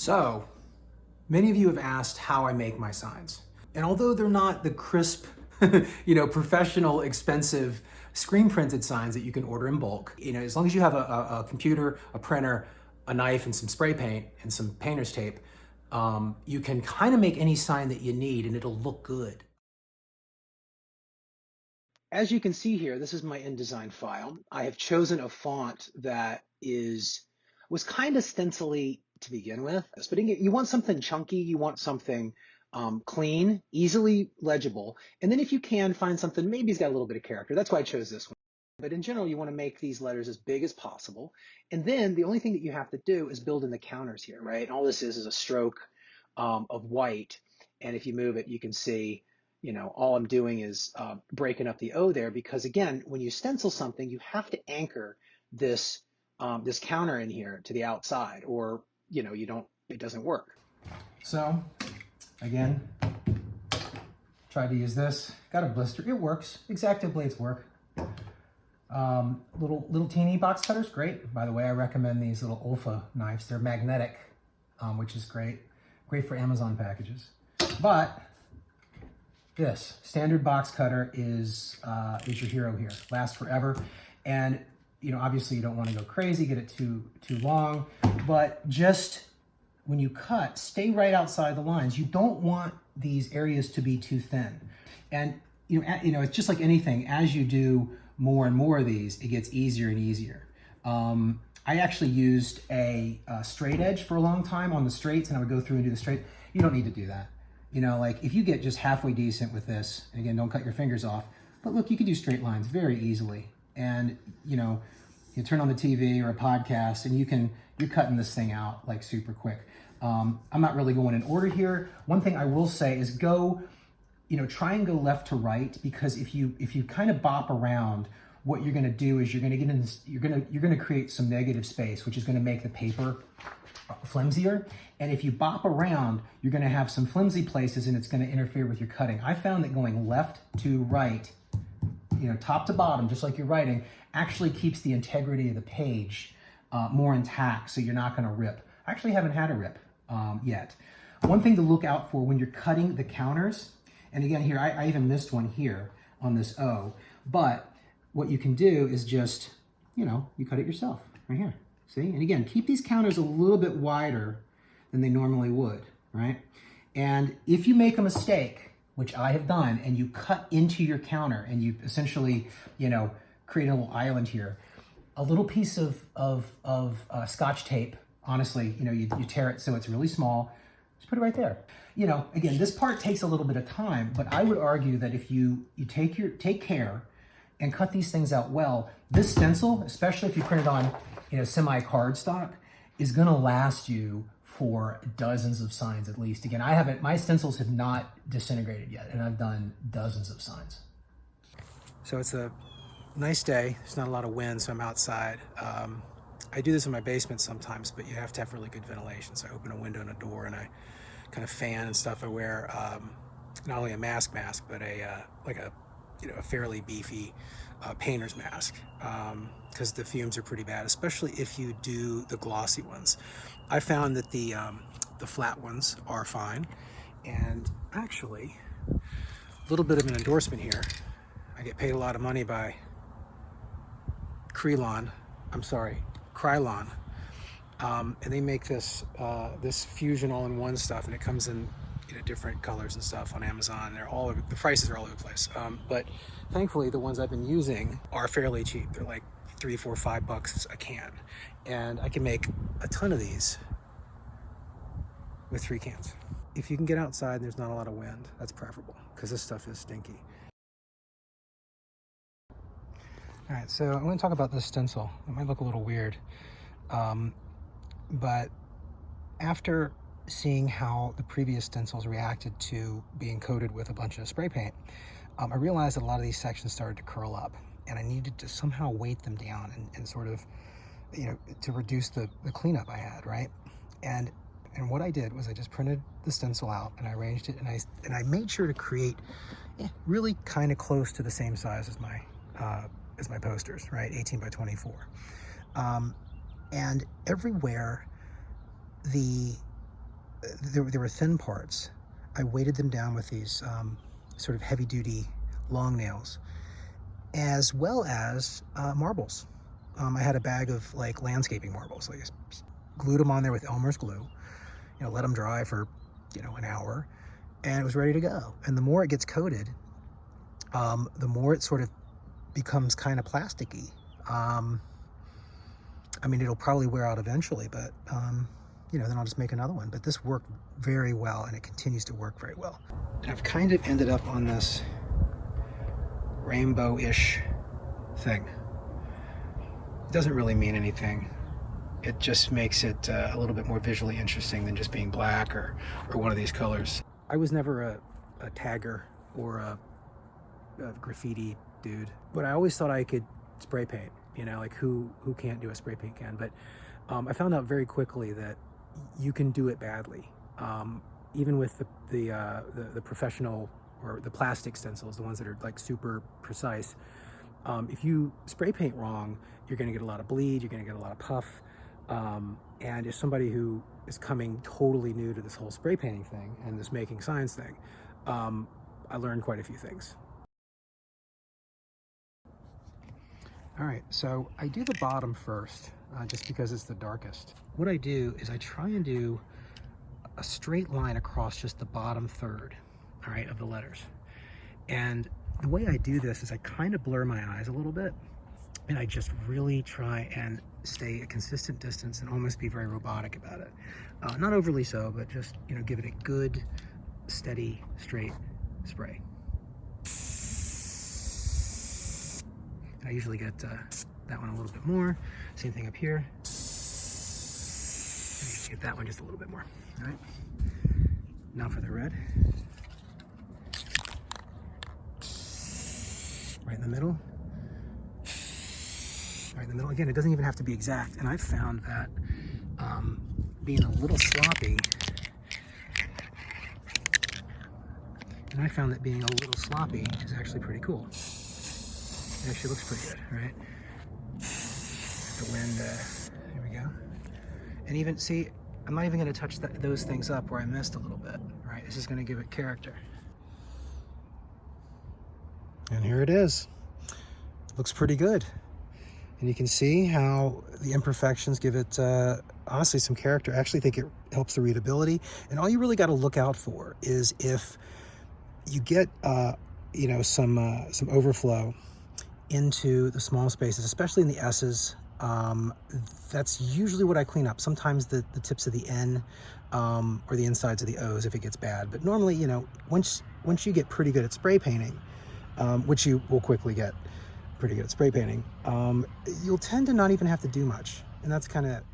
So, many of you have asked how I make my signs. And although they're not the crisp, professional, expensive screen printed signs that you can order in bulk, as long as you have a computer, a printer, a knife, and some spray paint and some painter's tape, you can kind of make any sign that you need and it'll look good. As you can see here, this is my InDesign file. I have chosen a font that was kind of stencil-y to begin with, but you want something chunky, you want something clean, easily legible, and then if you can find something, maybe it's got a little bit of character. That's why I chose this one. But in general, you want to make these letters as big as possible. And then the only thing that you have to do is build in the counters here, right? And all this is a stroke of white. And if you move it, you can see all I'm doing is breaking up the O there, because again, when you stencil something, you have to anchor this this counter in here to the outside, or it doesn't work. So again, try to use this. Got a blister. It works. X-Acto blades work. Little teeny box cutters, great. By the way, I recommend these little Olfa knives. They're magnetic, which is great. Great for Amazon packages. But this standard box cutter is your hero here. Lasts forever, and obviously you don't want to go crazy, get it too long, but just when you cut, stay right outside the lines. You don't want these areas to be too thin, and it's just like anything. As you do more and more of these, it gets easier and easier. I actually used a straight edge for a long time on the straights, and I would go through and do the straight. You don't need to do that. Like if you get just halfway decent with this, and again, don't cut your fingers off, but look, you can do straight lines very easily. And you turn on the TV or a podcast and you're cutting this thing out like super quick. I'm not really going in order here. One thing I will say is try and go left to right, because if you kind of bop around, what you're going to do is you're going to get in this, you're going to create some negative space, which is going to make the paper flimsier. And if you bop around, you're going to have some flimsy places and it's going to interfere with your cutting. I found that going left to right, top to bottom, just like you're writing, actually keeps the integrity of the page more intact, so you're not going to rip. I actually haven't had a rip yet. One thing to look out for when you're cutting the counters, and again here, I even missed one here on this O, but what you can do is just, you cut it yourself right here. See? And again, keep these counters a little bit wider than they normally would, right? And if you make a mistake, which I have done, and you cut into your counter and you essentially, create a little island here, a little piece of Scotch tape, honestly, you tear it so it's really small, just put it right there. Again, this part takes a little bit of time, but I would argue that if you take care and cut these things out well, this stencil, especially if you print it on semi-cardstock, is gonna last you for dozens of signs at least. Again, my stencils have not disintegrated yet, and I've done dozens of signs. So it's a nice day. There's not a lot of wind, so I'm outside. I do this in my basement sometimes, but you have to have really good ventilation. So I open a window and a door, and I kind of fan and stuff. I wear not only a mask, but a fairly beefy painter's mask, because the fumes are pretty bad, especially if you do the glossy ones. I found that the flat ones are fine, and actually, a little bit of an endorsement here. I get paid a lot of money by Krylon, and they make this fusion all-in-one stuff, and it comes in different colors and stuff on Amazon. The prices are all over the place. But thankfully, the ones I've been using are fairly cheap. They're like $3, $4, $5 a can, and I can make a ton of these with 3 cans. If you can get outside and there's not a lot of wind, that's preferable, because this stuff is stinky. All right, so I'm going to talk about this stencil. It might look a little weird, but after seeing how the previous stencils reacted to being coated with a bunch of spray paint, I realized that a lot of these sections started to curl up, and I needed to somehow weight them down and sort of, to reduce the cleanup I had, right? And what I did was I just printed the stencil out and I arranged it, and I made sure to create really kind of close to the same size as my posters, right? 18 by 24. And everywhere the there were thin parts. I weighted them down with these sort of heavy-duty long nails, as well as marbles. I had a bag of like landscaping marbles. I just glued them on there with Elmer's glue, let them dry for, an hour, and it was ready to go. And the more it gets coated, the more it sort of becomes kind of plasticky. I mean, it'll probably wear out eventually, but, then I'll just make another one. But this worked very well, and it continues to work very well. And I've kind of ended up on this rainbow-ish thing. It doesn't really mean anything. It just makes it a little bit more visually interesting than just being black or one of these colors. I was never a tagger or a graffiti dude, but I always thought I could spray paint. Like who can't do a spray paint can? But I found out very quickly that you can do it badly. Even with the professional or the plastic stencils, the ones that are like super precise. If you spray paint wrong, you're going to get a lot of bleed, you're going to get a lot of puff. And as somebody who is coming totally new to this whole spray painting thing and this making science thing, I learned quite a few things. All right, so I do the bottom first, just because it's the darkest. What I do is I try and do a straight line across just the bottom third, all right, of the letters. And the way I do this is I kind of blur my eyes a little bit, and I just really try and stay a consistent distance and almost be very robotic about it. Not overly so, but just, give it a good, steady, straight spray. And I usually get that one a little bit more. Same thing up here. I usually get that one just a little bit more. All right. Now for the red. Right in the middle. Right in the middle. Again, it doesn't even have to be exact. And I've found that being a little sloppy, is actually pretty cool. It actually looks pretty good, right? The wind, there we go. And even, see, I'm not even gonna touch those things up where I missed a little bit, right? This is gonna give it character. And here it is. Looks pretty good. And you can see how the imperfections give it, honestly, some character. I actually think it helps the readability. And all you really gotta look out for is if you get, some overflow into the small spaces, especially in the S's. That's usually what I clean up. Sometimes the tips of the N or the insides of the O's if it gets bad. But normally, once you get pretty good at spray painting, which you will quickly get pretty good at spray painting, you'll tend to not even have to do much. And that's kind of it.